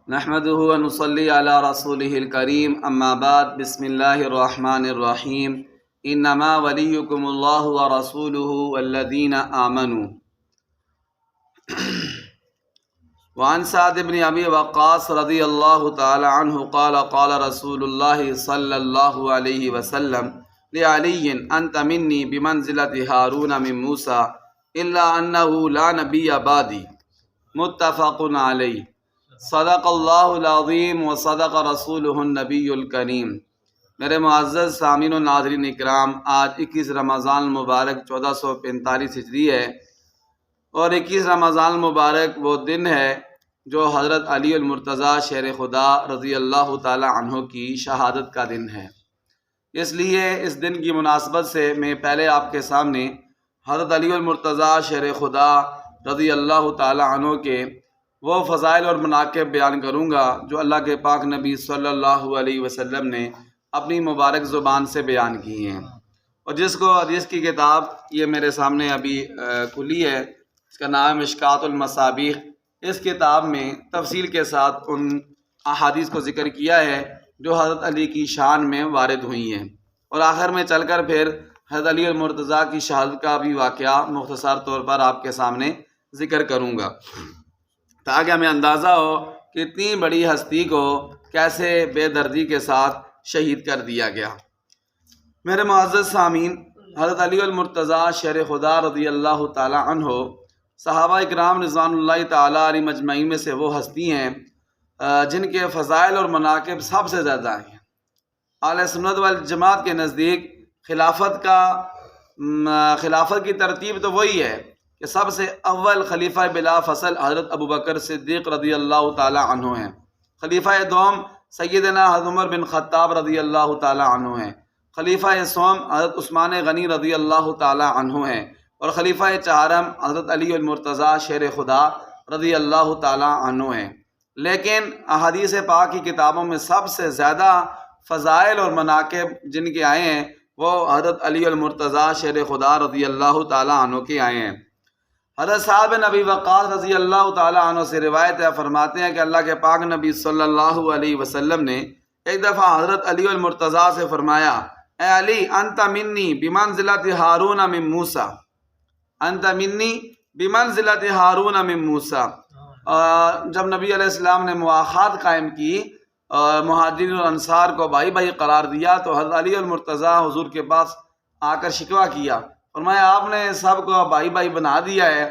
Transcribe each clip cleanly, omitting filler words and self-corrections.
نحمده ونصلي على رسوله الكريم اما بعد بسم الله الرحمن الرحيم انما وليكم الله ورسوله والذين آمنوا وعن سعد بن ابي وقاص رضي الله تعالى عنه قال قال رسول الله صلى الله عليه وسلم لعلي انت مني بمنزلة هارون من موسى الا انه لا نبي بعدي متفق علیہ۔ صدق اللہ العظیم و صدق رسولہ النبی الکریم۔ میرے معزز سامعین و ناظرین اکرام، آج 21 رمضان المبارک 1445 ہجری ہے، اور 21 رمضان المبارک وہ دن ہے جو حضرت علی المرتضیٰ شیر خدا رضی اللہ تعالی عنہ کی شہادت کا دن ہے۔ اس لیے اس دن کی مناسبت سے میں پہلے آپ کے سامنے حضرت علی المرتضیٰ شیر خدا رضی اللہ تعالی عنہ کے وہ فضائل اور مناقب بیان کروں گا جو اللہ کے پاک نبی صلی اللہ علیہ وسلم نے اپنی مبارک زبان سے بیان کی ہیں، اور جس کی کتاب یہ میرے سامنے ابھی کھلی ہے، اس کا نام ہے مشکات المصابیح۔ اس کتاب میں تفصیل کے ساتھ ان احادیث کو ذکر کیا ہے جو حضرت علی کی شان میں وارد ہوئی ہیں، اور آخر میں چل کر پھر حضرت علی المرتضیٰ کی شہادت کا بھی واقعہ مختصر طور پر آپ کے سامنے ذکر کروں گا، تاکہ ہمیں اندازہ ہو کہ اتنی بڑی ہستی کو کیسے بے دردی کے ساتھ شہید کر دیا گیا۔ میرے معزز سامعین، حضرت علی المرتضیٰ شیر خدا رضی اللہ تعالی عنہ صحابہ اکرام رضوان اللہ تعالی علیہ مجمعین میں سے وہ ہستی ہیں جن کے فضائل اور مناقب سب سے زیادہ ہیں۔ اہل سنت والجماعت کے نزدیک خلافت کی ترتیب تو وہی ہے کہ سب سے اول خلیفہ بلا فصل حضرت ابوبکر صدیق رضی اللہ تعالی عنہ ہیں، خلیفہ دوم سیدنا حضرت عمر بن خطاب رضی اللہ تعالی عنہ ہیں، خلیفہ سوم حضرت عثمان غنی رضی اللہ تعالی عنہ ہیں، اور خلیفہ چہارم حضرت علی المرتضیٰ شیر خدا رضی اللہ تعالی عنہ ہیں۔ لیکن احادیث پاک کی کتابوں میں سب سے زیادہ فضائل اور مناقب جن کے آئے ہیں وہ حضرت علی المرتضیٰ شیر خدا رضی اللہ تعالی عنہ کے آئے ہیں۔ حضرت سعد بن ابی وقاص رضی اللہ تعالی عنہ سے روایت ہے، فرماتے ہیں کہ اللہ کے پاک نبی صلی اللہ علیہ وسلم نے ایک دفعہ حضرت علی المرتضیٰ سے فرمایا، اے علی انت منی بمنزلۃ ہارون من موسیٰ، انت منی بمنزلۃ ہارون من موسیٰ۔ جب نبی علیہ السلام نے مواخات قائم کی اور مہاجرین اور انصار کو بھائی بھائی قرار دیا، تو حضرت علی المرتضیٰ حضور کے پاس آ کر شکوہ کیا، فرمایا آپ نے سب کو بھائی بھائی بنا دیا ہے،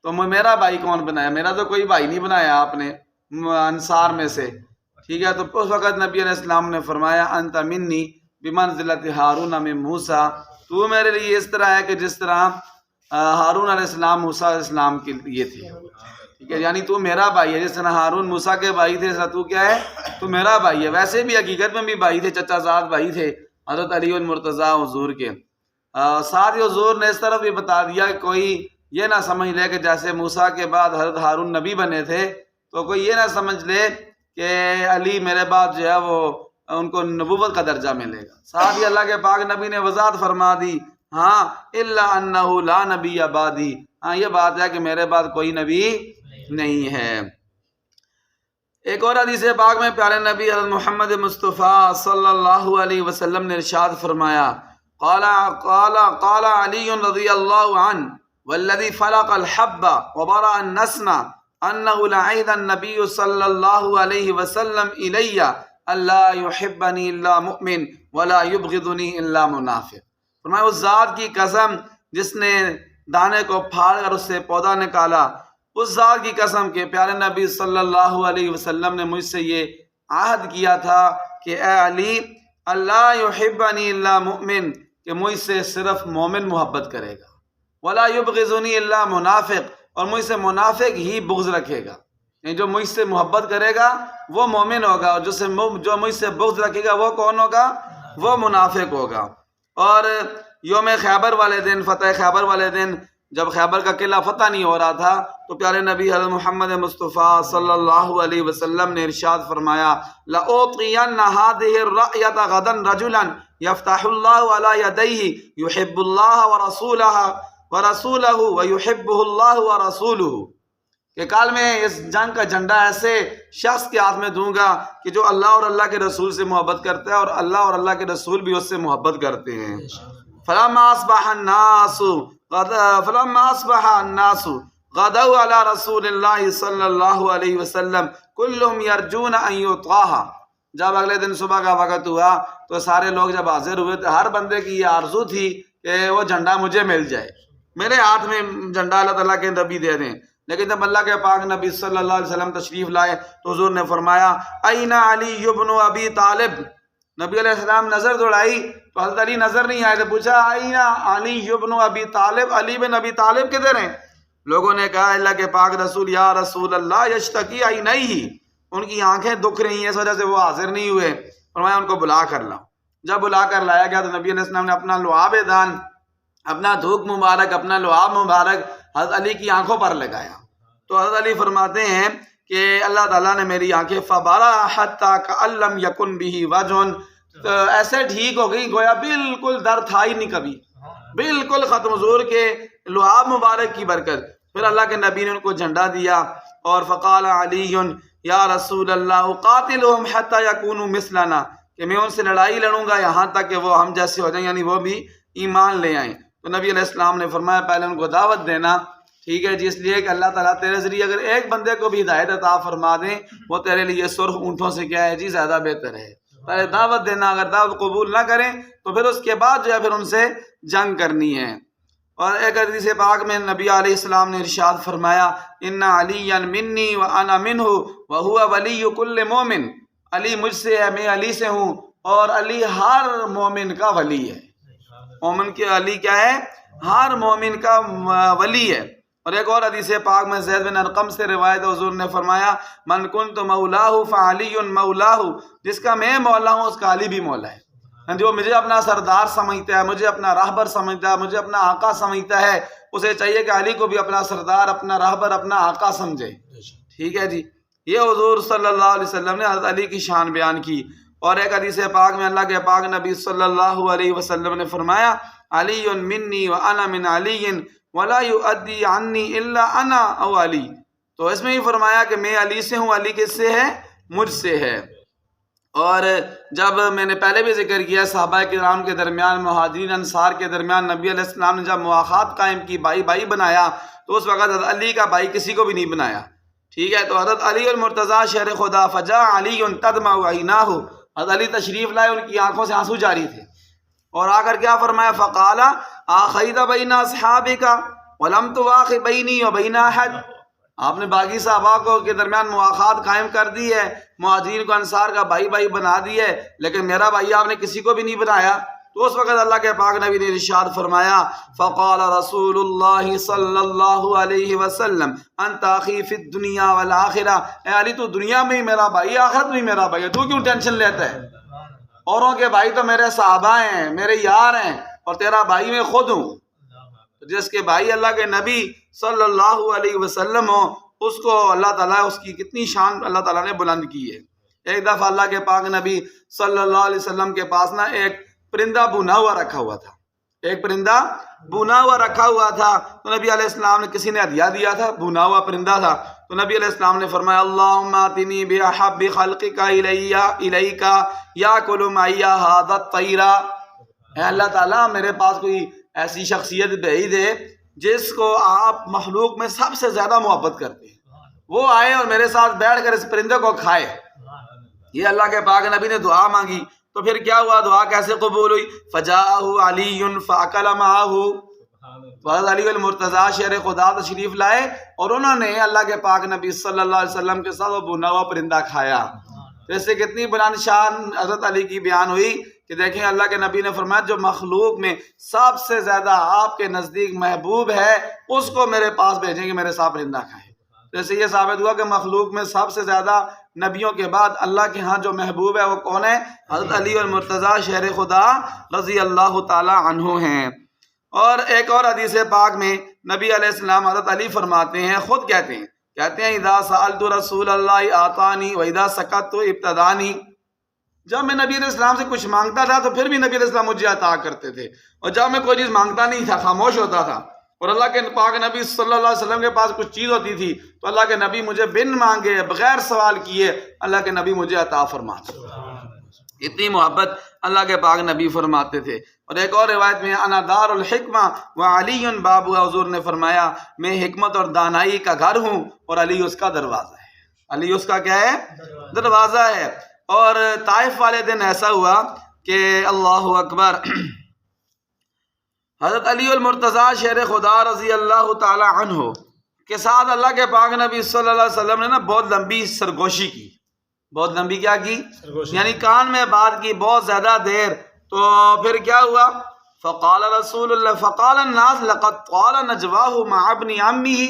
تو میرا بھائی کون بنایا؟ میرا تو کوئی بھائی نہیں بنایا آپ نے انصار میں سے، ٹھیک ہے؟ تو اس وقت نبی علیہ السلام نے فرمایا انت منی بمنزلۃ ہارون من موسیٰ، تو میرے لیے اس طرح ہے کہ جس طرح ہارون علیہ السلام موسیٰ علیہ السلام کے لیے تھے، ٹھیک ہے؟ یعنی تو میرا بھائی ہے، جس طرح ہارون موسیٰ کے بھائی تھے، اس طرح تو کیا ہے؟ تو میرا بھائی ہے۔ ویسے بھی حقیقت میں بھی بھائی تھے، چچا زاد بھائی تھے حضرت علی المرتضیٰ حضور کے۔ ساتھ ہی حضور نے اس طرف بھی بتا دیا کہ کوئی یہ نہ سمجھ لے کہ جیسے موسیٰ کے بعد حضرت ہارون نبی بنے تھے، تو کوئی یہ نہ سمجھ لے کہ علی میرے بعد جو ہے وہ ان کو نبوت کا درجہ ملے گا۔ ساتھ ہی اللہ کے پاک نبی نے وضاحت فرما دی، ہاں الا انہ لا نبی بعدی، ہاں یہ بات ہے کہ میرے بعد کوئی نبی نہیں ہے۔ ایک اور حدیث پاک میں پیارے نبی حضرت محمد مصطفیٰ صلی اللہ علیہ وسلم نے ارشاد فرمایا، قال علی رضی اللہ عنہ والذی فلق الحب وبرأ النسمہ انہ لعید النبی صلی اللہ علیہ وسلم الی اللہ یحبنی الا مؤمن ولا یبغضنی الا منافق۔ فرمایا اس ذات کی قسم جس نے دانے کو پھاڑ کر اس سے پودا نکالا، اس ذات کی قسم کہ پیارے نبی صلی اللہ علیہ وسلم نے مجھ سے یہ عہد کیا تھا کہ اے علی اللہ یحبنی الا مؤمن، کہ مجھ سے صرف مومن محبت کرے گا، ولا یبغضنی الا منافق، اور مجھ سے منافق ہی بغض رکھے گا، یعنی جو مجھ سے محبت کرے گا وہ مومن ہوگا، اور جو مجھ سے بغض رکھے گا وہ کون ہوگا؟ وہ منافق ہوگا۔ اور یوم خیبر والے دن، فتح خیبر والے دن، جب خیبر کا قلعہ فتح نہیں ہو رہا تھا، تو پیارے نبی حضرت محمد مصطفیٰ صلی اللہ علیہ وسلم نے ارشاد فرمایا، لَأُعْطِيَنَّ هَذِهِ الرَّأْيَةَ غَدًا رَجُلًا يَفْتَحُ اللَّهُ عَلَى يَدَيْهِ يُحِبُّ اللَّهَ وَرَسُولَهُ وَيُحِبُّهُ اللَّهُ وَرَسُولُهُ، کہ کل میں اس جنگ کا جھنڈا ایسے شخص کے ہاتھ میں دوں گا کہ جو اللہ اور اللہ کے رسول سے محبت کرتا ہے اور اللہ اور اللہ کے رسول بھی اس سے محبت کرتے ہیں. فلما اصبح الناس غدوا على رسول اللہ صلی اللہ علیہ وسلم كلهم يرجون ان يطاها. جب اگلے دن صبح کا وقت ہوا تو سارے لوگ جب حاضر ہوئے تو ہر بندے کی یہ آرزو تھی کہ وہ جھنڈا مجھے مل جائے، میرے ہاتھ میں جھنڈا اللہ تعالیٰ کے نبی دے دیں. لیکن جب اللہ کے پاک نبی صلی اللہ علیہ وسلم تشریف لائے تو حضور نے فرمایا این علی ابن ابی طالب. نبی علیہ السلام نظر دوڑائی تو حضرت علی نظر نہیں آئے تو پوچھا این علی ابن ابی طالب، علی بن ابی طالب کدھر ہیں؟ لوگوں نے کہا اللہ کے پاک رسول یا رسول اللہ یشتکی عینیہ، ان کی آنکھیں دکھ رہی ہیں اس وجہ سے وہ حاضر نہیں ہوئے. فرمایا ان کو بلا کر لاؤ. جب بلا کر لایا گیا تو نبی علیہ السلام نے اپنا لعاب دان، اپنا دھوک مبارک، اپنا لعاب مبارک حضرت علی کی آنکھوں پر لگایا. تو حضرت علی فرماتے ہیں کہ اللہ تعالیٰ نے میری آنکھیں فبرا حتی کأن لم یکن بہ وجع، ایسے ٹھیک ہو گئی گویا بالکل درد تھا ہی نہیں کبھی، بالکل ختم. حضور کے لعاب مبارک کی برکت. پھر اللہ کے نبی نے ان کو جھنڈا دیا اور فقال علی یا رسول اللہ قاتلہم حتی یکونوا مثلنا، کہ میں ان سے لڑائی لڑوں گا یہاں تک کہ وہ ہم جیسے ہو جائیں، یعنی وہ بھی ایمان لے آئیں. تو نبی علیہ السلام نے فرمایا پہلے ان کو دعوت دینا، ٹھیک ہے جی، اس لیے کہ اللہ تعالیٰ تیرے ذریعے اگر ایک بندے کو بھی ہدایت عطا فرما دیں وہ تیرے لیے سرخ اونٹوں سے کیا ہے جی زیادہ بہتر ہے. پہلے دعوت دینا، اگر دعوت قبول نہ کریں تو پھر اس کے بعد جو ہے پھر ان سے جنگ کرنی ہے. اور ایک حدیث پاک میں نبی علیہ السلام نے ارشاد فرمایا ان علی منی وانا منہ وہو ولی کل مومن، علی مجھ سے ہے، میں علی سے ہوں، اور علی ہر مومن کا ولی ہے. مومن کے علی کیا ہے؟ ہر مومن کا ولی ہے. اور ایک اور حدیث پاک میں زید بن ارقم سے روایت ہے، حضور نے فرمایا من کنت مولاہ فعلی مولاہ، جس کا میں مولا ہوں اس کا علی بھی مولا ہے. جو مجھے اپنا سردار سمجھتا ہے، مجھے اپنا راہبر سمجھتا ہے، مجھے اپنا آقا سمجھتا ہے، اسے چاہیے کہ علی کو بھی اپنا سردار، اپنا راہبر، اپنا آقا سمجھے. ٹھیک ہے جی، یہ حضور صلی اللہ علیہ وسلم نے حضرت علی کی شان بیان کی. اور ایک حدیث پاک میں اللہ کے پاک نبی صلی اللہ علیہ وسلم نے فرمایا علی منی وانا من علی ولا یؤدی عنی الا انا او علی. تو اس میں ہی فرمایا کہ میں علی سے ہوں، علی کس سے ہے؟ مجھ سے ہے. اور جب میں نے پہلے بھی ذکر کیا صحابہ کرام کے درمیان، مہاجرین انصار کے درمیان نبی علیہ السلام نے جب مواخات قائم کی، بھائی بھائی بنایا، تو اس وقت حضرت علی کا بھائی کسی کو بھی نہیں بنایا. ٹھیک ہے، تو حضرت علی المرتضیٰ شہر خدا فجاء علی تدمع عیناہ، حضرت علی تشریف لائے، ان کی آنکھوں سے آنسو جاری تھے. اور آ کر کیا فرمایا فقال آخیت بین اصحابک ولم تواخ بینی و بین احد، آپ نے باقی صحابہ کو کے درمیان مواخات قائم کر دی ہے، مہاجرین کو انصار کا بھائی بھائی بنا دی ہے، لیکن میرا بھائی آپ نے کسی کو بھی نہیں بنایا. تو اس وقت اللہ کے پاک نبی نے ارشاد فرمایا فقال رسول اللہ صلی اللہ علیہ وسلم انت اخی فی الدنیا والآخرہ، اے علی تو دنیا میں ہی میرا بھائی، آخرت میں ہی میرا بھائی ہے، تو کیوں ٹینشن لیتا ہے؟ اوروں کے بھائی تو میرے صحابہ ہیں، میرے یار ہیں، اور تیرا بھائی میں خود ہوں. جس کے بھائی اللہ کے نبی صلی اللہ علیہ وسلم ہو، اس کو اللہ تعالیٰ، اس کی کتنی شان اللہ تعالیٰ نے بلند کی ہے. ایک دفعہ اللہ کے پاک نبی صلی اللہ علیہ وسلم کے پاس نا ایک پرندہ بنا ہوا رکھا ہوا تھا، ایک پرندہ بنا ہوا رکھا ہوا تھا. تو نبی علیہ السلام نے کسی نے ہدیہ دیا تھا، بنا ہوا پرندہ تھا. تو نبی علیہ السلام نے فرمایا اللہم آتنی بأحب خلقک الیک یاکل معی ھذا الطیر، اے اللہ تعالیٰ میرے پاس کوئی ایسی شخصیت بھیج دے جس کو آپ مخلوق میں سب سے زیادہ محبت کرتے ہیں، وہ آئے اور میرے ساتھ بیٹھ کر اس پرندے کو کھائے. یہ اللہ کے پاک نبی نے دعا مانگی. تو پھر کیا ہوا؟ دعا کیسے قبول ہوئی؟ فجاءہ علی فاکل معہ، حضرت علی المرتضیٰ شہر خدا تشریف لائے اور انہوں نے اللہ کے پاک نبی صلی اللہ علیہ وسلم کے ساتھ وہ بنا ہوا پرندہ کھایا. اس سے کتنی بلند شان حضرت علی کی بیان ہوئی کہ دیکھیں اللہ کے نبی نے فرمایا جو مخلوق میں سب سے زیادہ آپ کے نزدیک محبوب ہے اس کو میرے پاس بھیجیں کہ میرے ساتھ پرندہ کھائے. جیسے یہ ثابت ہوا کہ مخلوق میں سب سے زیادہ نبیوں کے بعد اللہ کے ہاں جو محبوب ہے وہ کون ہے؟ حضرت علی المرتضیٰ شہر خدا رضی اللہ تعالی عنہ ہیں. اور ایک اور حدیث پاک میں نبی علیہ السلام حضرت علی فرماتے ہیں، خود کہتے ہیں اذا سألت رسول اللہ آتانی و اذا سکت ابتدانی، جب میں نبی علیہ السلام سے کچھ مانگتا تھا تو پھر بھی نبی علیہ السلام مجھے عطا کرتے تھے، اور جب میں کوئی چیز مانگتا نہیں تھا، خاموش ہوتا تھا، اور اللہ کے پاک نبی صلی اللہ علیہ وسلم کے پاس کچھ چیز ہوتی تھی تو اللہ کے نبی مجھے بن مانگے بغیر سوال کیے اللہ کے نبی مجھے عطا فرماتے، اتنی محبت اللہ کے پاک نبی فرماتے تھے۔ اور ایک اور روایت میں انا دار الحکمہ و علی بابها، حضور نے فرمایا میں حکمت اور دانائی کا گھر ہوں اور علی اس کا دروازہ ہے۔ علی اس کا کیا ہے؟ دروازہ ہے۔ اور طائف والے دن ایسا ہوا کہ اللہ اکبر، حضرت علی المرتضیٰ شیر خدا رضی اللہ تعالی عنہ کے ساتھ اللہ کے پاک نبی صلی اللہ علیہ وسلم نے نا بہت لمبی سرگوشی کی، بہت لمبی کیا کی؟ یعنی کان میں بات کی بہت زیادہ دیر۔ تو پھر کیا ہوا؟ فقال رسول اللہ فقال الناس لقد قال نجواہ مع ابن عمہ،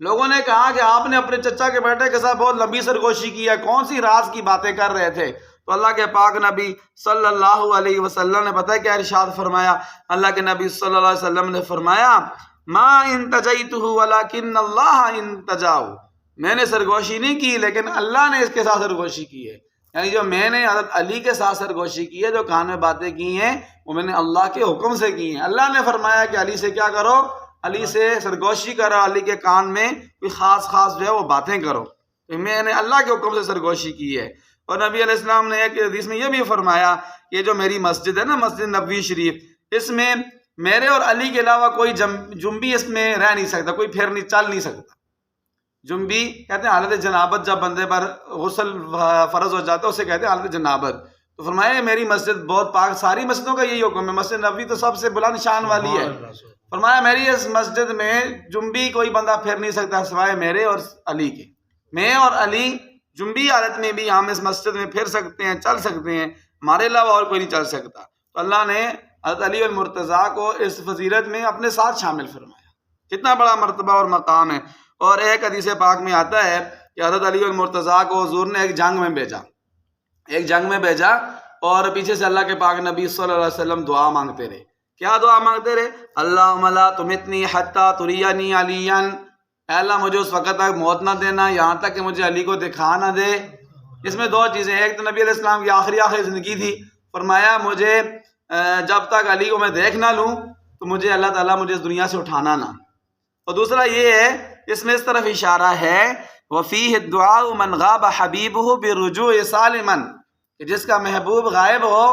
لوگوں نے کہا کہ آپ نے اپنے چچا کے بیٹے کے ساتھ بہت لمبی سرگوشی کی ہے، کون سی راز کی باتیں کر رہے تھے؟ تو اللہ کے پاک نبی صلی اللہ علیہ وسلم نے پتہ کیا ارشاد فرمایا؟ اللہ کے نبی صلی اللہ علیہ وسلم نے فرمایا ما انتجیتہ ولکن اللہ انتجاؤ، میں نے سرگوشی نہیں کی لیکن اللہ نے اس کے ساتھ سرگوشی کی ہے۔ یعنی جو میں نے حضرت علی کے ساتھ سرگوشی کی ہے، جو کان میں باتیں کی ہیں، وہ میں نے اللہ کے حکم سے کی ہیں۔ اللہ نے فرمایا کہ علی سے کیا کرو؟ علی سے سرگوشی کرو، علی کے کان میں کوئی خاص جو ہے وہ باتیں کرو۔ میں نے اللہ کے حکم سے سرگوشی کی ہے۔ اور نبی علیہ السلام نے ایک حدیث میں یہ بھی فرمایا کہ جو میری مسجد ہے نا، مسجد نبوی شریف، اس میں میرے اور علی کے علاوہ کوئی جنبی اس میں رہ نہیں سکتا، کوئی پھر نہیں چل نہیں سکتا۔ جنبی کہتے ہیں حالت جنابت، جب بندے پر غسل فرض ہو جاتا ہے اسے کہتے ہیں حالت جنابت۔ تو فرمایا میری مسجد بہت پاک، ساری مسجدوں کا یہی حکم ہے، مسجد نبوی تو سب سے بلند شان والی ہے۔ فرمایا میری اس مسجد میں جنبی کوئی بندہ پھر نہیں سکتا سوائے میرے اور علی کے۔ میں اور علی جنبی حالت میں بھی ہم اس مسجد میں پھر سکتے ہیں، چل سکتے ہیں، ہمارے علاوہ اور کوئی نہیں چل سکتا۔ تو اللہ نے حضرت علی المرتضیٰ کو اس فضیلت میں اپنے ساتھ شامل فرمایا، کتنا بڑا مرتبہ اور مقام ہے۔ اور ایک حدیث پاک میں آتا ہے کہ حضرت علی المرتضیٰ کو حضور نے ایک جنگ میں بھیجا اور پیچھے سے اللہ کے پاک نبی صلی اللہ علیہ وسلم دعا مانگتے رہے۔ کیا دعا مانگتے رہے؟ اللہم لا تمتنی حتی ترینی علیاً، اے اللہ مجھے اس وقت تک موت نہ دینا یہاں تک کہ مجھے علی کو دکھا نہ دے۔ اس میں دو چیزیں، ایک تو نبی علیہ السلام کی آخری زندگی تھی، فرمایا مجھے جب تک علی کو میں دیکھ نہ لوں تو مجھے اللہ تعالیٰ مجھے اس دنیا سے اٹھانا نہ۔ اور دوسرا یہ ہے، اس میں اس طرف اشارہ ہے وَفِيهِ الدُّعَاءُ مَنْ غَابَ حَبِيبُهُ بِالرُّجُوعِ سَالِمًا، کہ جس کا محبوب غائب ہو،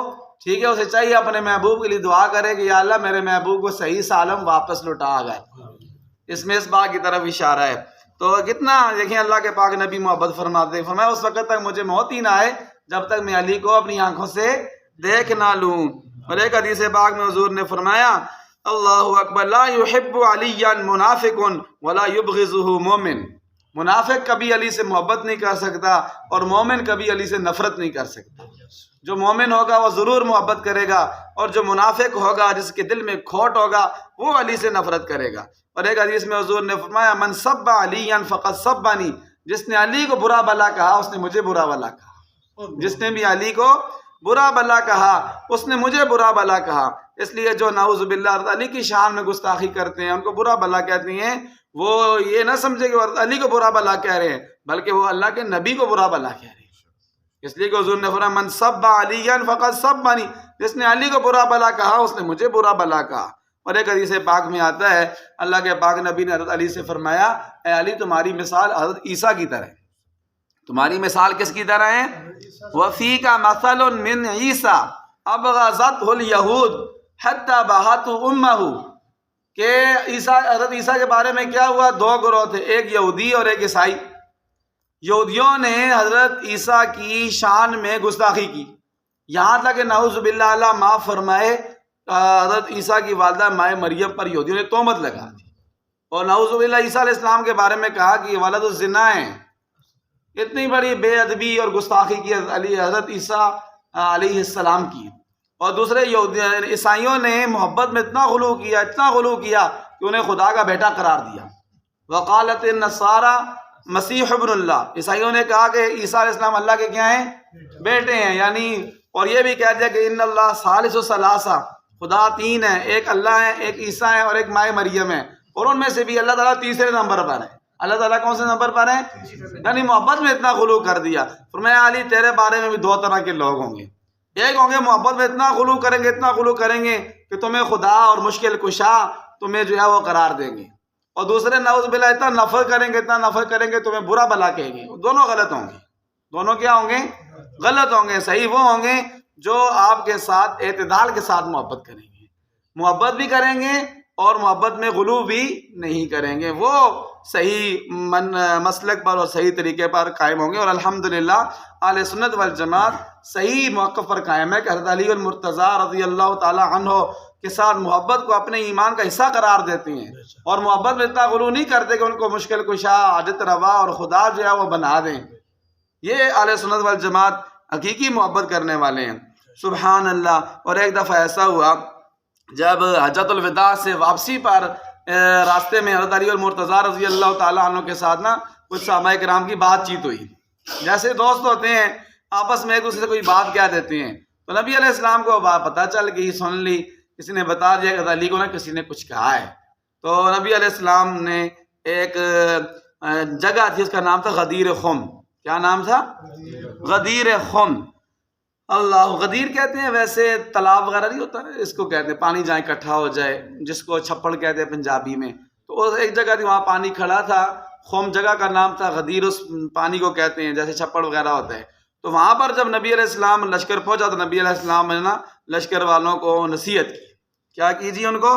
ٹھیک ہے، اسے چاہیے اپنے محبوب کے لیے دعا کرے کہ یا اللہ میرے محبوب کو صحیح سالم واپس لوٹا گئے۔ اس میں اس بات کی طرف اشارہ ہے۔ تو کتنا دیکھیں اللہ کے پاک نبی محبت فرماتے ہیں، فرمایا اس وقت تک مجھے موت ہی نہ آئے جب تک میں علی کو اپنی آنکھوں سے دیکھ نہ لوں۔ اور ایک حدیث پاک میں حضور نے فرمایا اللہ اکبر لا يحب علیا منافق ولا يبغضه مومن، منافق کبھی علی سے محبت نہیں کر سکتا اور مومن کبھی علی سے نفرت نہیں کر سکتا۔ جو مومن ہوگا وہ ضرور محبت کرے گا، اور جو منافق ہوگا جس کے دل میں کھوٹ ہوگا وہ علی سے نفرت کرے گا۔ اور ایک حدیث میں حضور نے فرمایا من سب علیا فقد سبنی، جس نے علی کو برا بھلا کہا اس نے مجھے برا بھلا کہا، جس نے بھی علی کو برا بھلا کہا اس نے مجھے برا بھلا کہا۔ اس لیے جو نعوذ باللہ علی کی شان میں گستاخی کرتے ہیں، ان کو برا بھلا کہتے ہیں، وہ یہ نہ سمجھے کہ علی کو برا بھلا کہہ رہے ہیں، بلکہ وہ اللہ کے نبی کو برا بھلا کہہ رہے ہیں۔ اس لیے کہ حضور نے فرمایا من سب علیا فقد سبنی، جس نے علی کو برا بھلا کہا اس نے مجھے برا بھلا کہا۔ اور ایک حدیث پاک میں آتا ہے اللہ کے پاک نبی نے حضرت علی سے فرمایا اے علی تمہاری مثال حضرت عیسیٰ کی طرح ہے۔ تمہاری مثال کس کی طرح ہے؟ وَفِيكَ مَثَلٌ مِّنْ عِيسَىٰ أَبْغَضَتْهُ الْيَهُودُ حَتَّى بَهَتْهُ أُمَّهُ، کہ حضرت عیسیٰ کے بارے میں کیا ہوا؟ دو گروہ تھے، ایک یہودی اور ایک عیسائی۔ یہودیوں نے حضرت عیسیٰ کی شان میں گستاخی کی، یہاں تک کہ نعوذ باللہ اللہ معاف فرمائے حضرت عیسیٰ کی والدہ مائے مریم پر یہودیوں نے تہمت لگا دی، اور نعوذ باللہ عیسیٰ علیہ السلام کے بارے میں کہا کہ یہ ولد الزنا ہیں۔ اتنی بڑی بے ادبی اور گستاخی کی حضرت عیسیٰ علیہ السلام کی۔ اور دوسرے عیسائیوں نے محبت میں اتنا غلو کیا کہ انہیں خدا کا بیٹا قرار دیا۔ وقالت النصارى مسیح ابن اللہ، عیسائیوں نے کہا کہ عیسیٰ علیہ السلام اللہ کے کیا ہیں؟ بیٹے ہیں، یعنی اور یہ بھی کہہ دیا کہ ان اللہ ثالث ثلاثہ، خدا تین ہے، ایک اللہ ہے، ایک عیسیٰ ہے اور ایک مائے مریم ہے، اور ان میں سے بھی اللہ تعالیٰ تیسرے نمبر پر ہے۔ اللہ تعالیٰ کون سے نمبر پر ہے؟ یعنی محبت میں اتنا غلو کر دیا۔ فرمایا علی تیرے بارے میں بھی دو طرح کے لوگ ہوں گے، ایک ہوں گے محبت میں اتنا غلو کریں گے کہ تمہیں خدا اور مشکل کشا تمہیں جو ہے وہ قرار دیں گے، اور دوسرے نعوذ باللہ اتنا نفرت کریں گے تمہیں برا بھلا کہیں گے. دونوں غلط ہوں گے. دونوں کیا ہوں گے؟ غلط ہوں گے. صحیح وہ ہوں گے جو آپ کے ساتھ اعتدال کے ساتھ محبت کریں گے، محبت بھی کریں گے اور محبت میں غلو بھی نہیں کریں گے. وہ صحیح مسلک پر اور صحیح طریقے پر قائم ہوں گے. اور الحمدللہ اہل سنت والجماعت صحیح موقف پر قائم ہے کہ حضرت علی المرتضیٰ رضی اللہ تعالی عنہ کے ساتھ محبت کو اپنے ایمان کا حصہ قرار دیتے ہیں، اور محبت میں اتنا غلو نہیں کرتے کہ ان کو مشکل کشا، حاجت روا اور خدا جو ہے وہ بنا دیں. یہ اہل سنت والجماعت حقیقی محبت کرنے والے ہیں. سبحان اللہ. اور ایک دفعہ ایسا ہوا جب حجۃ الوداع سے واپسی پر راستے میں حضرت علی المرتضیٰ رضی اللہ تعالیٰ عنہ کے ساتھ نا کچھ صحابہ کرام کی بات چیت ہوئی. جیسے دوست ہوتے ہیں آپس میں ایک دوسرے سے کوئی بات کہہ دیتے ہیں، تو نبی علیہ السلام کو بات پتہ چل گئی، سن لی، کسی نے بتا دیا کہ علی کو نا کسی نے کچھ کہا ہے. تو نبی علیہ السلام نے ایک جگہ تھی، اس کا نام تھا غدیر خم. کیا نام تھا؟ غدیر خم. اللہ، غدیر کہتے ہیں ویسے تالاب وغیرہ نہیں ہوتا نا، اس کو کہتے ہیں پانی جہاں اکٹھا ہو جائے، جس کو چھپڑ کہتے ہیں پنجابی میں. تو ایک جگہ تھی، وہاں پانی کھڑا تھا. خم جگہ کا نام تھا، غدیر اس پانی کو کہتے ہیں جیسے چھپڑ وغیرہ ہوتا ہے. تو وہاں پر جب نبی علیہ السلام لشکر پہنچا تو نبی علیہ السلام نے نا لشکر والوں کو نصیحت کی. کیا کیجیے؟ ان کو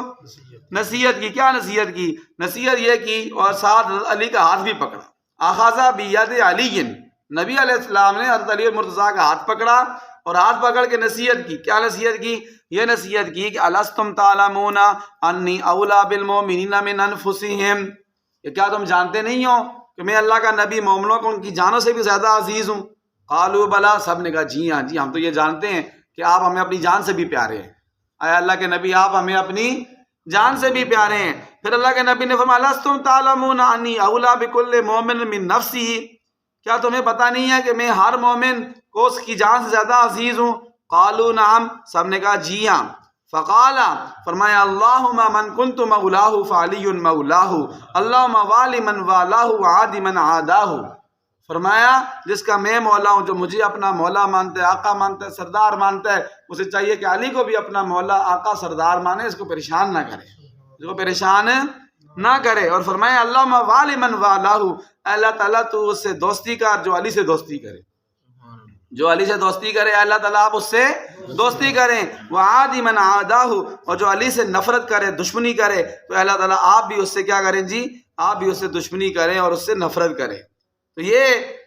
نصیحت کی. کیا نصیحت کی؟ نصیحت یہ کی اور ساتھ علی کا ہاتھ بھی پکڑا. اخذ بید علی، نبی علیہ السلام نے حضرت علی المرتضیٰ کا ہاتھ پکڑا اور ہاتھ پکڑ کے نصیحت کی. کیا نصیحت کی؟ یہ نصیحت کی کہ الستم تعلمون انی اولی بالمؤمنین من انفسہم، کہ کیا تم جانتے نہیں ہو کہ میں اللہ کا نبی مومنوں کو ان کی جانوں سے بھی زیادہ عزیز ہوں؟ قالوا بلا، سب نے کہا جی ہاں جی، ہم تو یہ جانتے ہیں کہ آپ ہمیں اپنی جان سے بھی پیارے ہیں. اے اللہ کے نبی، آپ ہمیں اپنی جان سے بھی پیارے ہیں. پھر اللہ کے نبی نے فرمایا الستم تعلمون انی اولی بکل مومن من نفسہ، کیا تمہیں پتہ نہیں ہے کہ میں ہر مومن کو اس کی جان سے زیادہ عزیز ہوں؟ قالوا نعم، سب نے کہا جی ہاں. فقال، فرمایا اللہم من کنت مولاہ فعلی مولاہ، اللہم والی من والاہ وعادی من عاداہ. فرمایا جس کا میں مولا ہوں، جو مجھے اپنا مولا مانتا ہے، آقا مانتا ہے، سردار مانتا ہے، اسے چاہیے کہ علی کو بھی اپنا مولا، آقا، سردار مانے، اس کو پریشان نہ کرے، اس کو پریشان نہ کرے. اور فرمایا اللہم والی من والاہ، اے اللہ تعالیٰ تو اس سے دوستی کر جو علی سے دوستی کرے، جو علی سے دوستی کرے اے اللہ تعالیٰ آپ اس سے دوستی کریں. وعادی من عاداہ، اور جو علی سے نفرت کرے، دشمنی کرے، تو اے اللہ تعالیٰ آپ بھی اس سے کیا کریں جی؟ آپ بھی اس سے دشمنی کریں اور اس سے نفرت کریں. تو یہ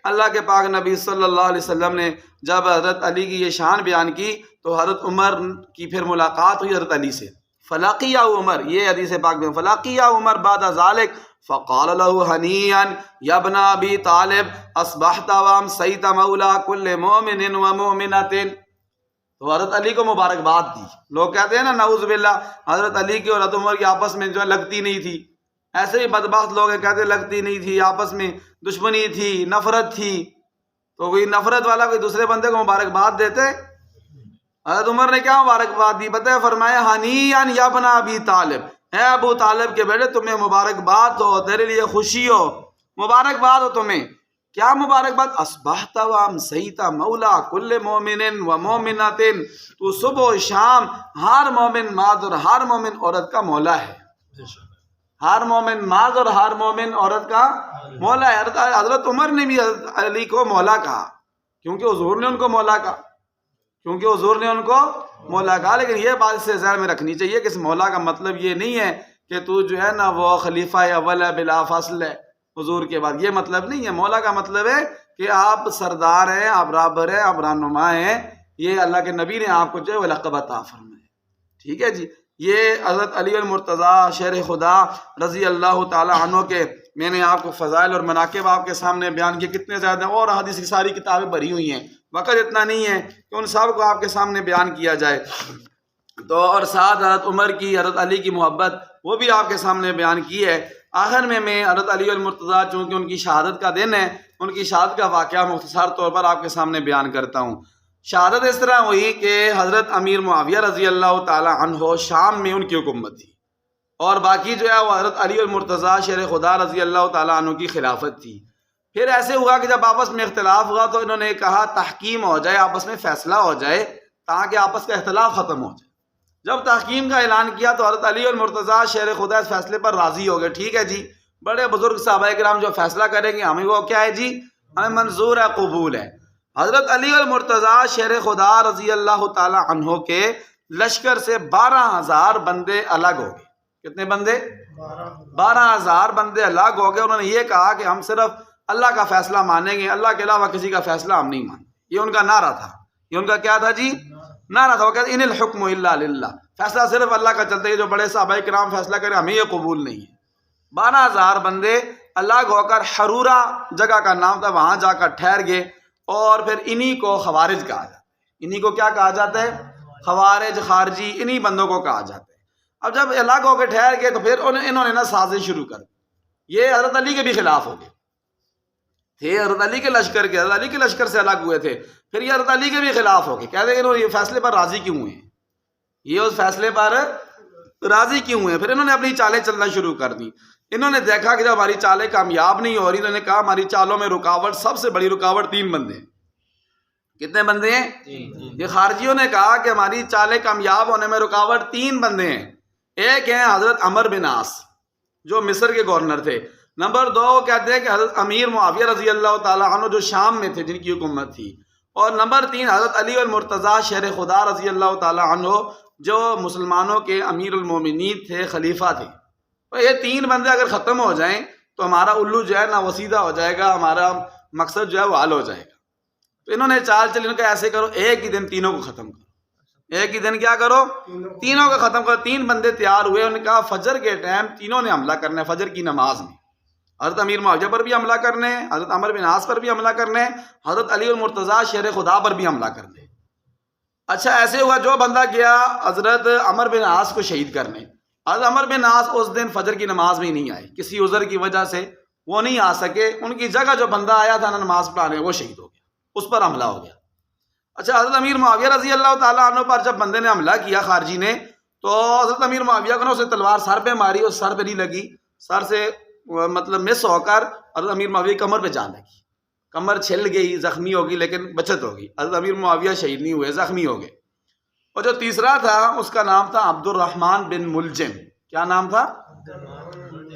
اللہ کے پاک نبی صلی اللہ علیہ وسلم نے جب حضرت علی کی یہ شان بیان کی تو حضرت عمر کی پھر ملاقات ہوئی حضرت علی سے. فلقیہ عمر، یہ حدیث پاک میں، فلقیہ عمر بعد ذالک فقال له ہنیئا یا ابن ابی طالب اصبحت وامسیت مولا کل مومن ومؤمنۃ. تو حضرت علی کو مبارکباد دی. لوگ کہتے ہیں نا نعوذ باللہ حضرت علی کی اور حضرت عمر کی آپس میں جو ہے لگتی نہیں تھی. ایسے ہی بدبخت لوگ کہتے لگتی نہیں تھی، آپس میں دشمنی تھی، نفرت تھی. تو کوئی نفرت والا کوئی دوسرے بندے کو مبارکباد دیتے؟ حضرت عمر نے کیا مبارکباد دی پتہ ہے؟ فرمایا ہنیئا یا ابن ابی طالب، اے ابو طالب کے بیٹے تمہیں مبارکباد ہو، تیرے لیے خوشی ہو، مبارکباد ہو تمہیں. کیا مبارکباد؟ اصبحت وامسیت مولا کل مومن ومؤمنۃ، تو صبح و شام ہر مومن مرد اور ہر مومن عورت کا مولا ہے. ہر مومن مرد اور ہر مومن عورت کا مولا ہے. حضرت عمر نے بھی حضرت علی کو مولا کہا کیونکہ حضور نے ان کو مولا کہا، کیونکہ حضور نے ان کو مولا کہا. لیکن یہ بات اس سے ذہن میں رکھنی چاہیے کہ اس مولا کا مطلب یہ نہیں ہے کہ تو جو ہے نا وہ خلیفہ اول ہے بلا فاصل ہے حضور کے بعد. یہ مطلب نہیں ہے. مولا کا مطلب ہے کہ آپ سردار ہیں، آپ رابر ہیں، آپ رہنما ہیں. یہ اللہ کے نبی نے آپ کو جو ہے وہ لقب عطا فرمایا. ٹھیک ہے جی. یہ حضرت علی المرتضیٰ شیر خدا رضی اللہ تعالی عنہ کے میں نے آپ کو فضائل اور مناقب آپ کے سامنے بیان کیے. کتنے زیادہ اور حدیث کی ساری کتابیں بھری ہوئی ہیں، وقت اتنا نہیں ہے کہ ان سب کو آپ کے سامنے بیان کیا جائے. تو اور ساتھ حضرت عمر کی، حضرت علی کی محبت وہ بھی آپ کے سامنے بیان کی ہے. آخر میں حضرت علی المرتضیٰ چونکہ ان کی شہادت کا دن ہے، ان کی شہادت کا واقعہ مختصر طور پر آپ کے سامنے بیان کرتا ہوں. شہادت اس طرح ہوئی کہ حضرت امیر معاویہ رضی اللہ تعالی عنہ شام میں ان کی حکومت تھی، اور باقی جو ہے وہ حضرت علی المرتضیٰ شیر خدا رضی اللہ تعالی عنہ کی خلافت تھی. پھر ایسے ہوا کہ جب آپس میں اختلاف ہوا تو انہوں نے کہا تحکیم ہو جائے، آپس میں فیصلہ ہو جائے تاکہ آپس کا اختلاف ختم ہو جائے. جب تحکیم کا اعلان کیا تو حضرت علی المرتضیٰ شیر خدا اس فیصلے پر راضی ہو گئے. ٹھیک ہے جی، بڑے بزرگ صحابہ کرام جو فیصلہ کریں گے ہمیں وہ کیا ہے جی، ہمیں منظور ہے، قبول ہے. حضرت علی المرتضیٰ شیر خدا رضی اللہ تعالی عنہ کے لشکر سے 12,000 بندے الگ ہو گئے. کتنے بندے؟ 12,000 بندے الگ ہو گئے. انہوں نے یہ کہا کہ ہم صرف اللہ کا فیصلہ مانیں گے، اللہ کے علاوہ کسی کا فیصلہ ہم نہیں مانیں. یہ ان کا نعرہ تھا. یہ ان کا کیا تھا جی؟ نعرہ تھا. وہ کہتے ان الحکم الا للہ، فیصلہ صرف اللہ کا چلتا ہے. جو بڑے صحابہ کرام فیصلہ کریں ہمیں یہ قبول نہیں ہے. 12,000 بندے الگ ہو کر حرورہ جگہ کا نام تھا، وہاں جا کر ٹھہر گئے. اور پھر انہی کو خوارج کہا جاتا ہے. انہی کو کیا کہا جاتا ہے؟ خوارج، خارجی، انہی بندوں کو کہا جاتا ہے. اب جب الگ ہو کے ٹھہر گئے تو پھر انہوں نے نا سازش شروع کر دی. یہ حضرت علی کے بھی خلاف ہو گئے تھے. حضرت علی کے لشکر کے، حضرت علی کے لشکر سے الگ ہوئے تھے. پھر یہ حضرت علی کے بھی خلاف ہو گئے. کہتے ہیں انہوں نے یہ فیصلے پر راضی کیوں ہوئے ہیں، یہ اس فیصلے پر راضی کیوں ہوئے ہیں. پھر انہوں نے اپنی چالیں چلنا شروع کر دی. انہوں نے دیکھا کہ جب ہماری چالیں کامیاب نہیں ہو رہی، انہوں نے کہا ہماری چالوں میں رکاوٹ، سب سے بڑی رکاوٹ 3 بندے ہیں. کتنے بندے ہیں؟ یہ خارجیوں نے کہا کہ ہماری چالیں کامیاب ہونے میں رکاوٹ 3 بندے ہیں. ایک ہیں حضرت عمر بن عاص جو مصر کے گورنر تھے. نمبر 2 کہتے ہیں کہ حضرت امیر معاویہ رضی اللہ تعالیٰ عنہ جو شام میں تھے، جن کی حکومت تھی. اور نمبر 3 حضرت علی المرتضیٰ شیر خدا رضی اللہ تعالیٰ عنہ جو مسلمانوں کے امیر المومنین تھے، خلیفہ تھے. اور یہ 3 بندے اگر ختم ہو جائیں تو ہمارا الو جو ہے نا وہ سیدھا ہو جائے گا، ہمارا مقصد جو ہے وہ حل ہو جائے گا. تو انہوں نے چال چلی، انہوں نے کہا ایسے کرو ایک ہی دن تینوں کو ختم کرو. ایک ہی دن کیا کرو؟ تینوں کو ختم کرو. 3 بندے تیار ہوئے. انہوں نے کہا فجر کے ٹائم تینوں نے حملہ کرنا ہے، فجر کی نماز میں. حضرت امیر معاویہ پر بھی حملہ کرنے ہیں، حضرت عمر بن عاص پر بھی حملہ کرنے ہیں، حضرت علی المرتضیٰ شیر خدا پر بھی حملہ کرنے ہیں. اچھا ایسے ہوا جو بندہ گیا حضرت عمر بن عاص کو شہید کرنے. حضرت عمر بن عاص اس دن فجر کی نماز میں نہیں آئے، کسی عذر کی وجہ سے وہ نہیں آ سکے. ان کی جگہ جو بندہ آیا تھا نماز پڑھانے وہ شہید ہو گیا، اس پر حملہ ہو گیا. اچھا حضرت امیر معاویہ رضی اللہ تعالیٰ عنہ پر جب بندے نے حملہ کیا خارجی نے، تو حضرت امیر معاویہ کو نا اسے تلوار سر پہ ماری، اور سر پہ نہیں لگی، سر سے مطلب مس ہو کر حضرت امیر معاویہ کمر پہ جان لگی. کمر چھل گئی، زخمی ہوگی، لیکن بچت ہوگی. حضرت امیر معاویہ شہید نہیں ہوئے، زخمی ہو گئے. اور جو تیسرا تھا اس کا نام تھا عبد الرحمن بن ملجم. کیا نام تھا؟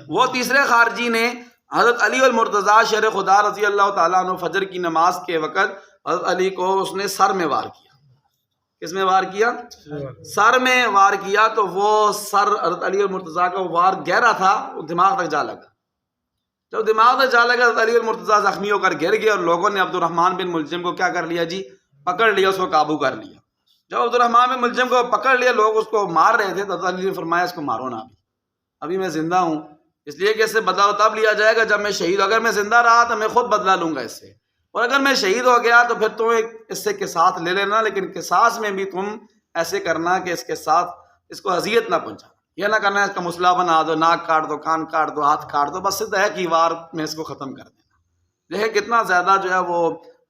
وہ تیسرے خارجی نے حضرت علی المرتضیٰ شیر خدا رضی اللہ تعالیٰ عنہ فجر کی نماز کے وقت حضرت علی کو اس نے سر میں وار کیا. کس میں وار کیا؟ سر میں وار کیا. تو وہ سر حضرت علی المرتضیٰ کا وار گہرا تھا، وہ دماغ تک جا لگا. جب دماغ تک جا لگا حضرت علی المرتضیٰ زخمی ہو کر گر گئے، اور لوگوں نے عبد الرحمن بن ملجم کو کیا کر لیا جی؟ پکڑ لیا، اس کو قابو کر لیا. جب عبد الرحمن بن ملجم کو پکڑ لیا، لوگ اس کو مار رہے تھے، تو حضرت علی نے فرمایا اس کو مارو نہ، ابھی میں زندہ ہوں، اس لیے کہ اس سے بدلہ تب لیا جائے گا جب میں شہید. اگر میں زندہ رہا تو میں خود بدلہ لوں گا اس سے، اور اگر میں شہید ہو گیا تو پھر تم اس سے قصاص لے لینا، لیکن قصاص میں بھی تم ایسے کرنا کہ اس کے ساتھ اس کو اذیت نہ پہنچانا. یہ نہ کرنا اس کا مسئلہ بنا دو، ناک کاٹ دو، کان کاٹ دو، ہاتھ کاٹ دو، بس سیدھا ہے کہ وار میں اس کو ختم کر دینا. لیکن کتنا زیادہ جو ہے وہ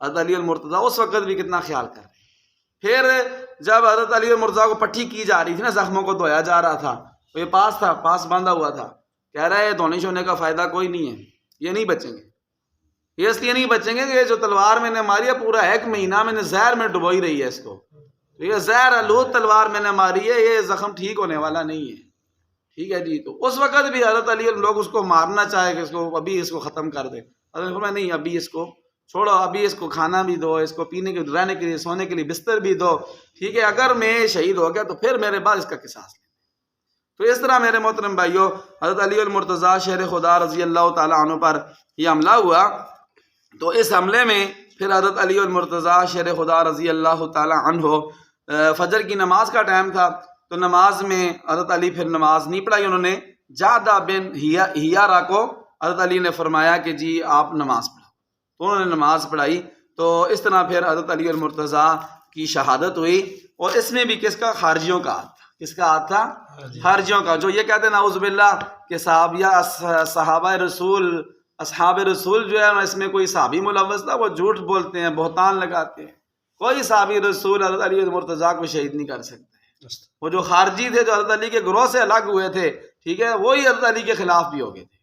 حضرت علی المرتضیٰ اس وقت بھی کتنا خیال کر رہے. پھر جب حضرت علی المرتضیٰ کو پٹھی کی جا رہی تھی نا، زخموں کو دھویا جا رہا تھا، تو یہ پاس تھا، پاس باندھا ہوا تھا. کہہ رہا ہے دھونے شونے کا فائدہ کوئی نہیں ہے، یہ نہیں بچیں گے. یہ اس لیے نہیں بچیں گے کہ یہ جو تلوار میں نے ماری ہے پورا 1 مہینہ میں نے زہر میں ڈبوئی رہی ہے اس کو. تو یہ زہر آلود تلوار میں نے ماری ہے، یہ زخم ٹھیک ہونے والا نہیں ہے. ٹھیک ہے جی. تو اس وقت بھی حضرت علی لوگ اس کو مارنا چاہے کہ اس کو ابھی اس کو ختم کر دے. حضرت فرمایا نہیں، ابھی اس کو چھوڑو، ابھی اس کو کھانا بھی دو، اس کو پینے کے رہنے کے لیے سونے کے لیے بستر بھی دو. ٹھیک ہے، اگر میں شہید ہو گیا تو پھر میرے بعد اس کا قصاص لے. تو اس طرح میرے محترم بھائیو حضرت علی المرتضیٰ شیر خدا رضی اللہ تعالیٰ عنہ پر یہ حملہ ہوا. تو اس حملے میں پھر حضرت علی المرتضیٰ شیر خدا رضی اللہ تعالیٰ عنہ فجر کی نماز کا ٹائم تھا، تو نماز میں حضرت علی پھر نماز نہیں پڑھائی. انہوں نے جادہ بن ہیارا کو حضرت علی نے فرمایا کہ جی آپ نماز پڑھو، تو انہوں نے نماز پڑھائی. تو اس طرح پھر حضرت علی المرتضیٰ کی شہادت ہوئی. اور اس میں بھی کس کا؟ خارجیوں کا ہاتھ تھا. کس کا ہاتھ تھا؟ خارجیوں کا. جو یہ کہتے ہیں نعوذ باللہ کہ صحابہ رسول، اصحاب رسول جو ہے اس میں کوئی صحابی ملوث تھا، وہ جھوٹ بولتے ہیں، بہتان لگاتے ہیں. کوئی صحابی رسول حضرت علی المرتضیٰ کو شہید نہیں کر سکتے. وہ جو خارجی تھے جو حضرت علی کے گروہ سے الگ ہوئے تھے، ٹھیک ہے، وہی حضرت علی کے خلاف بھی ہو گئے تھے.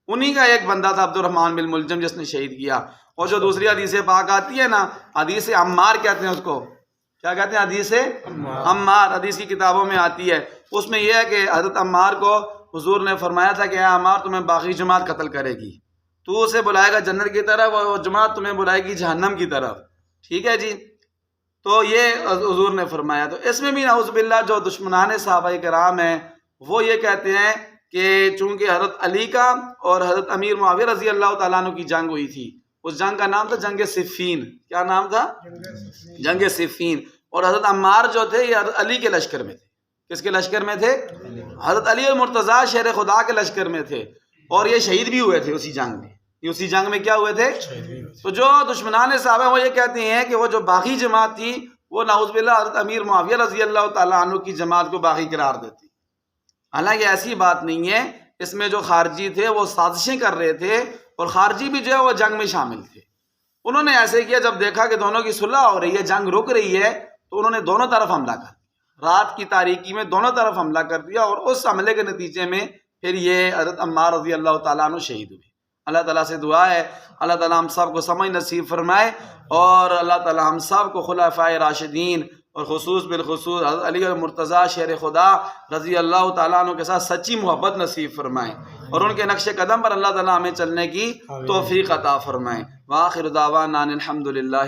انہی کا ایک بندہ تھا عبد الرحمن بن ملجم جس نے شہید کیا. اور جو دوسری حدیث پاک آتی ہے نا، حدیث عمار کہتے ہیں اس کو، کیا کہتے ہیں؟ حدیث عمار، حدیث کی کتابوں میں آتی ہے. اس میں یہ ہے کہ حضرت عمار کو حضور نے فرمایا تھا کہ اے عمار تمہیں باقی جماعت قتل کرے گی، تو اسے بلائے گا جنت کی طرف اور وہ جماعت تمہیں بلائے گی جہنم کی طرف. ٹھیک ہے جی. تو یہ حضور نے فرمایا. تو اس میں بھی نعوذ باللہ جو دشمنان صحابہ کرام ہیں وہ یہ کہتے ہیں کہ چونکہ حضرت علی کا اور حضرت امیر معاویہ رضی اللہ تعالیٰ عنہ کی جنگ ہوئی تھی، اس جنگ کا نام تھا جنگ صفین. کیا نام تھا؟ جنگ صفین. اور حضرت عمار جو تھے یہ حضرت علی کے لشکر میں تھے. کس کے لشکر میں تھے؟ حضرت علی اور مرتضیٰ شیر خدا کے لشکر میں تھے. اور یہ شہید بھی ہوئے تھے اسی جنگ میں. یہ اسی جنگ میں کیا ہوئے تھے؟ تو جو دشمنان صحابہ وہ یہ کہتے ہیں کہ وہ جو باقی جماعت تھی وہ نعوذ باللہ حضرت امیر معاویہ رضی اللہ تعالیٰ عنہ کی جماعت کو باقی قرار دیتی. حالانکہ ایسی بات نہیں ہے. اس میں جو خارجی تھے وہ سازشیں کر رہے تھے، اور خارجی بھی جو ہے وہ جنگ میں شامل تھے. انہوں نے ایسے کیا، جب دیکھا کہ دونوں کی صلح ہو رہی ہے، جنگ رک رہی ہے، تو انہوں نے دونوں طرف حملہ کر دیا. رات کی تاریکی میں دونوں طرف حملہ کر دیا، اور اس حملے کے نتیجے میں پھر یہ حضرت عمار رضی اللہ تعالیٰ عنہ شہید ہوئے. اللہ تعالیٰ سے دعا ہے اللہ تعالیٰ ہم سب کو سمجھ نصیب فرمائے، اور اللہ تعالیٰ ہم سب کو خلفائے راشدین اور خصوص بالخصوص حضرت علی اور مرتضیٰ شیر خدا رضی اللہ تعالیٰ عنہ کے ساتھ سچی محبت نصیب فرمائیں، اور ان کے نقش قدم پر اللہ تعالیٰ ہمیں چلنے کی توفیق عطا فرمائیں. وآخر دعوانا ان الحمد للہ.